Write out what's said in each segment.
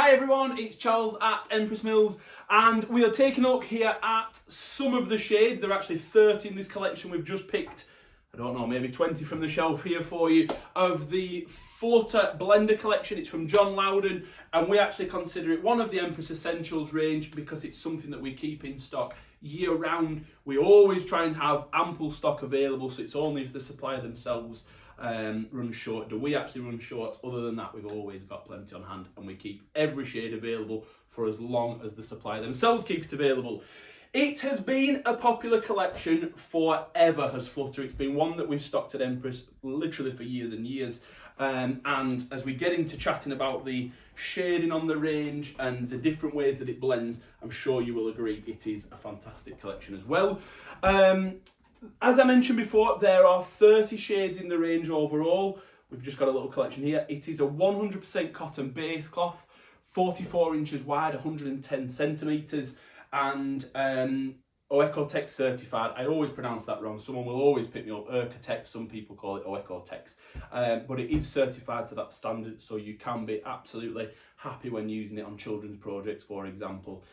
Hi everyone, it's Charles at Empress Mills, and we are taking a look here at some of the shades. There are actually 30 in this collection. We've just picked, I don't know, maybe 20 from the shelf here for you, of the Flutter blender collection. It's from John Louden, and we actually consider it one of the Empress Essentials range because it's something that we keep in stock year round. We always try and have ample stock available, so it's only if the supplier themselves runs short do we actually run short. Other than that, we've always got plenty on hand, and we keep every shade available for as long as the supplier themselves keep it available. It has been a popular collection forever, has Flutter. It's been one that we've stocked at Empress literally for years and years. And as we get into chatting about the shading on the range and the different ways that it blends, I'm sure you will agree it is a fantastic collection as well. As I mentioned before, there are 30 shades in the range overall. We've just got a little collection here. It is a 100% cotton base cloth, 44 inches wide, 110 centimetres, and Oeko-Tex certified. I always pronounce that wrong. Someone will always pick me up. Oeko-Tex, some people call it Oeko-Tex. But it is certified to that standard, so you can be absolutely happy when using it on children's projects, for example.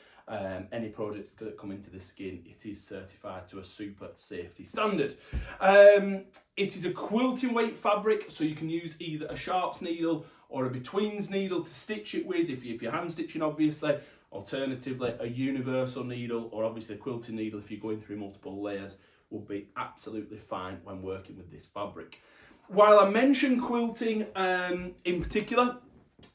Any projects that come into the skin, it is certified to a super safety standard. It is a quilting weight fabric, so you can use either a sharps needle or a betweens needle to stitch it with, if you're hand stitching obviously. Alternatively, a universal needle, or obviously a quilting needle if you're going through multiple layers, will be absolutely fine when working with this fabric. While I mention quilting in particular,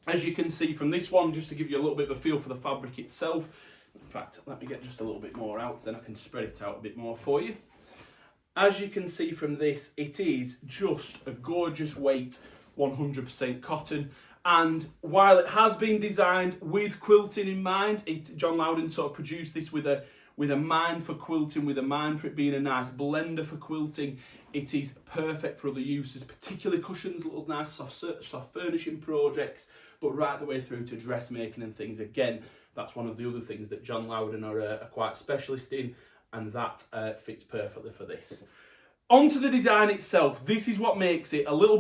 as you can see from this one, just to give you a little bit of a feel for the fabric itself. In fact, let me get just a little bit more out, then I can spread it out a bit more for you. As you can see from this, it is just a gorgeous weight, 100% cotton. And while it has been designed with quilting in mind, John Louden sort of produced this with a mind for quilting, with a mind for it being a nice blender for quilting. It is perfect for other uses, particularly cushions, little nice soft furnishing projects, but right the way through to dressmaking and things. Again, that's one of the other things that John Louden are quite specialist in, and that fits perfectly for this. Onto the design itself. This is what makes it a little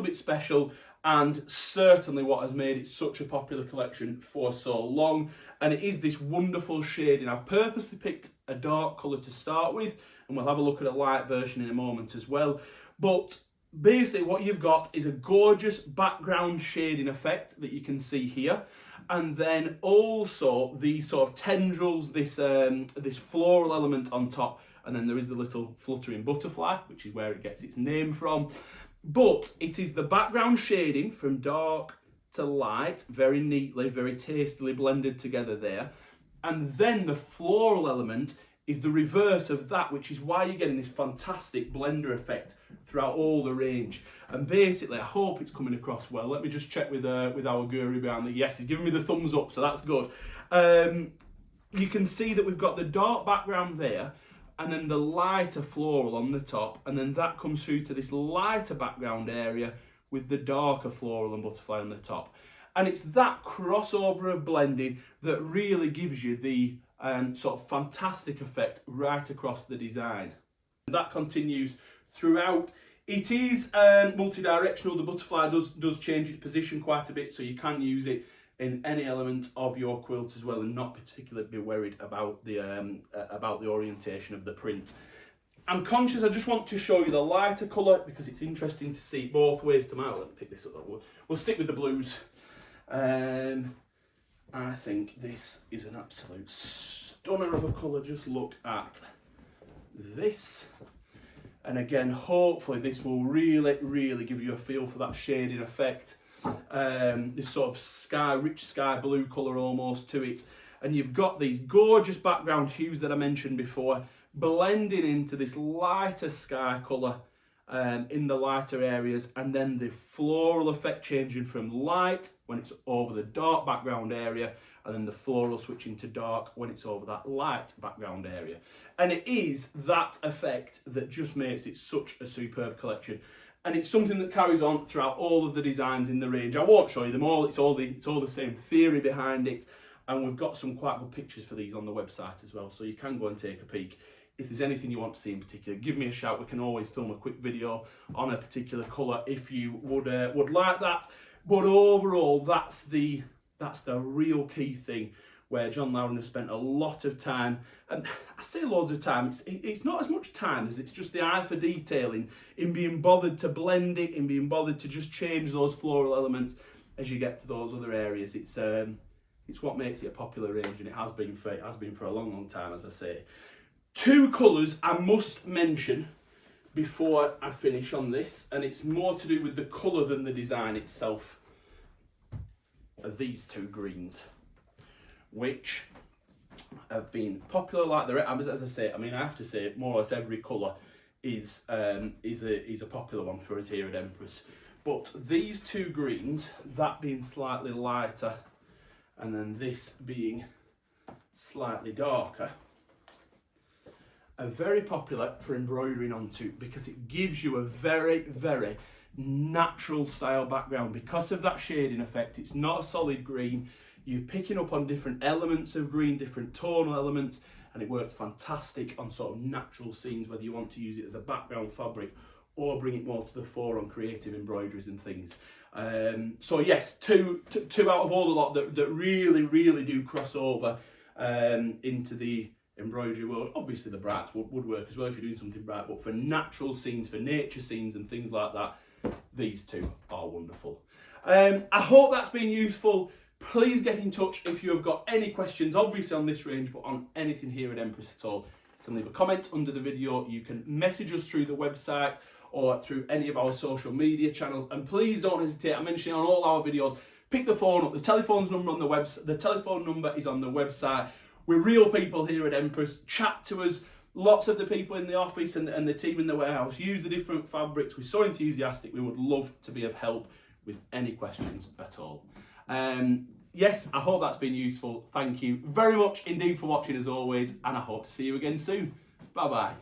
bit special, and certainly what has made it such a popular collection for so long. And it is this wonderful shading. I've purposely picked a dark colour to start with, and we'll have a look at a light version in a moment as well. But basically what you've got is a gorgeous background shading effect that you can see here. And then also the sort of tendrils, this floral element on top. And then there is the little fluttering butterfly, which is where it gets its name from. But it is the background shading from dark to light, very neatly, very tastily blended together there. And then the floral element is the reverse of that, which is why you're getting this fantastic blender effect throughout all the range. And basically, I hope it's coming across well. Let me just check with our guru behind the, yes, he's giving me the thumbs up, so that's good. You can see that we've got the dark background there, and then the lighter floral on the top, and then that comes through to this lighter background area with the darker floral and butterfly on the top. And it's that crossover of blending that really gives you the sort of fantastic effect right across the design. And that continues throughout. It is multi-directional. The butterfly does change its position quite a bit, so you can use it in any element of your quilt as well, and not particularly be worried about the orientation of the print. I'm conscious, I just want to show you the lighter colour because it's interesting to see both ways to my. Let me pick this up. We'll stick with the blues. I think this is an absolute stunner of a colour. Just look at this. And again, hopefully this will really give you a feel for that shading effect. This sort of rich sky blue colour almost to it. And you've got these gorgeous background hues that I mentioned before, blending into this lighter sky colour in the lighter areas, and then the floral effect changing from light when it's over the dark background area, and then the floral switching to dark when it's over that light background area. And it is that effect that just makes it such a superb collection. And it's something that carries on throughout all of the designs in the range. I won't show you them all, it's all the same theory behind it. And we've got some quite good pictures for these on the website as well, so you can go and take a peek. If there's anything you want to see in particular, give me a shout. We can always film a quick video on a particular colour if you would like that. But overall, that's the That's the real key thing where John Louden has spent a lot of time, and I say loads of time, it's not as much time as it's just the eye for detailing, in being bothered to blend it, in being bothered to just change those floral elements as you get to those other areas. It's what makes it a popular range, and it has been for a long time, as I say. Two colours I must mention before I finish on this, and it's more to do with the colour than the design itself, are these two greens, which have been popular like the rest. As I say, I mean, I have to say more or less every colour is a popular one for us here at Empress. But these two greens, that being slightly lighter and then this being slightly darker, are very popular for embroidering onto, because it gives you a very, very natural style background. Because of that shading effect, it's not a solid green. You're picking up on different elements of green, different tonal elements, and it works fantastic on sort of natural scenes, whether you want to use it as a background fabric or bring it more to the fore on creative embroideries and things. So yes, two out of all the lot that really do cross over into the embroidery world. Obviously the brights would work as well if you're doing something bright, but for natural scenes, for nature scenes and things like that, these two are wonderful. I hope that's been useful. Please get in touch if you have got any questions, obviously on this range, but on anything here at Empress at all. You can leave a comment under the video, you can message us through the website or through any of our social media channels, and please don't hesitate, I mention it on all our videos, pick the phone up. The telephone number on the website, the telephone number is on the website. We're real people here at Empress. Chat to us. Lots of the people in the office and the team in the warehouse use the different fabrics. We're so enthusiastic. We would love to be of help with any questions at all. Yes, I hope that's been useful. Thank you very much indeed for watching as always, and I hope to see you again soon. Bye bye.